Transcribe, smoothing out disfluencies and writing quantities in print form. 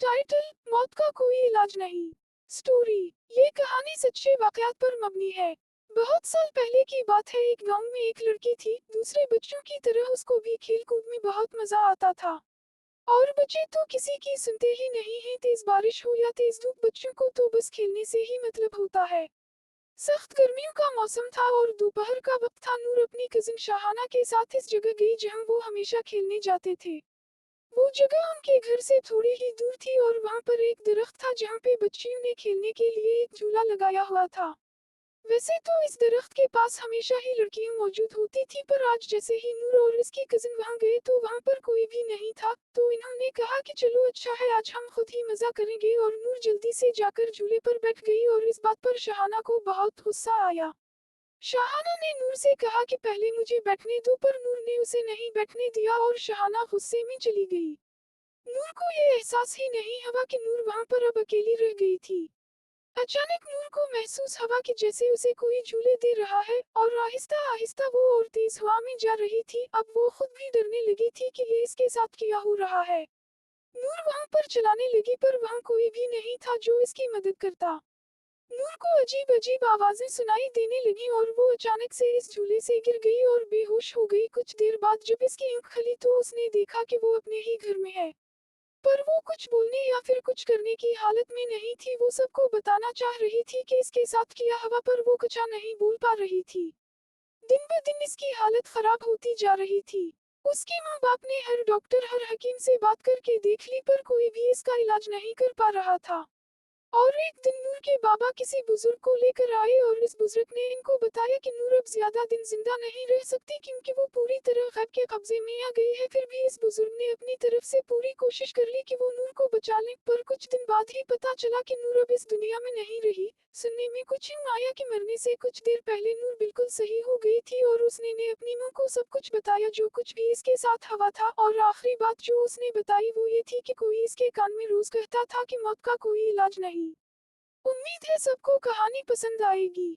Title: मौत का कोई इलाज नहीं। स्टोरी: ये कहानी सच्चे वाकयात पर मबनी है। बहुत साल पहले की बात है। एक गांव में एक लड़की थी। दूसरे बच्चों की तरह उसको भी खेल कूद में बहुत मजा आता था। और बच्चे तो किसी की सुनते ही नहीं हैं। तेज बारिश हो या तेज धूप, बच्चों को तो बस खेलने से ही मतलब होता है। सख्त गर्मियों का मौसम था और दोपहर का वक्त था। नूर अपनी कजिन शाहाना के साथ इस जगह गई जहां वो हमेशा खेलने जाते थे। वो जगह उनके घर से थोड़ी ही दूर थी और वहां पर एक दरख्त था जहां पे बच्चियों ने खेलने के लिए एक झूला लगाया हुआ था। वैसे तो इस दरख्त के पास हमेशा ही लड़कियां मौजूद होती थी, पर आज जैसे ही नूर और उसकी कजिन वहां गए तो वहां पर कोई भी नहीं था। तो इन्होंने कहा कि चलो अच्छा है, आज हम खुद ही मजा करेंगे। और नूर जल्दी से जाकर झूले पर बैठ गई और इस बात पर शहाना को बहुत गुस्सा आया। शहाना ने नूर से कहा कि पहले मुझे बैठने दो, पर नूर ने उसे नहीं बैठने दिया और शहाना गुस्से में चली गई। नूर को ये एहसास ही नहीं हुआ कि नूर वहां पर अब अकेली रह गई थी। अचानक नूर को महसूस हुआ कि जैसे उसे कोई झूले दे रहा है और आहिस्ता आहिस्ता वो और तेज हवा में जा रही थी। अब वो खुद भी डरने लगी थी कि ये इसके साथ क्या हो रहा है। नूर वहां पर चलाने लगी, पर वहां कोई भी नहीं था जो इसकी मदद करता। नूर को अजीब अजीब आवाजें सुनाई देने लगी और वो अचानक से इस झूले से गिर गई और बेहोश हो गई। कुछ देर बाद जब इसकी आंख खुली तो उसने देखा कि वो अपने ही घर में है, पर वो कुछ बोलने या फिर कुछ करने की हालत में नहीं थी। वो सबको बताना चाह रही थी कि इसके साथ किया हुआ, पर वो कुछ नहीं बोल पा रही थी। दिन ब दिन इसकी हालत खराब होती जा रही थी। उसके माँ बाप ने हर डॉक्टर हर हकीम से बात करके देख ली, पर कोई भी इसका इलाज नहीं कर पा रहा था। और एक दिन नूर के बाबा किसी बुजुर्ग को लेकर आए और इस बुजुर्ग ने इनको बताया कि नूर अब ज्यादा दिन जिंदा नहीं रह सकती क्योंकि वो पूरी तरह गैब के कब्जे में आ गई है। फिर भी इस बुजुर्ग ने अपनी तरफ से पूरी कोशिश कर ली कि वो नूर को बचा ले, पर कुछ दिन बाद ही पता चला कि नूर अब इस दुनिया में नहीं रही। सुनने में कुछ यूं आया कि मरने से कुछ देर पहले नूर बिल्कुल सही हो गई थी और उसने ने अपनी मां को सब कुछ बताया, जो कुछ भी इसके साथ हुआ था। और आखिरी बात जो उसने बताई वो ये थी कि कोई इसके कान में रोज कहता था कि मौत का कोई इलाज नहीं। उम्मीद है सबको कहानी पसंद आएगी।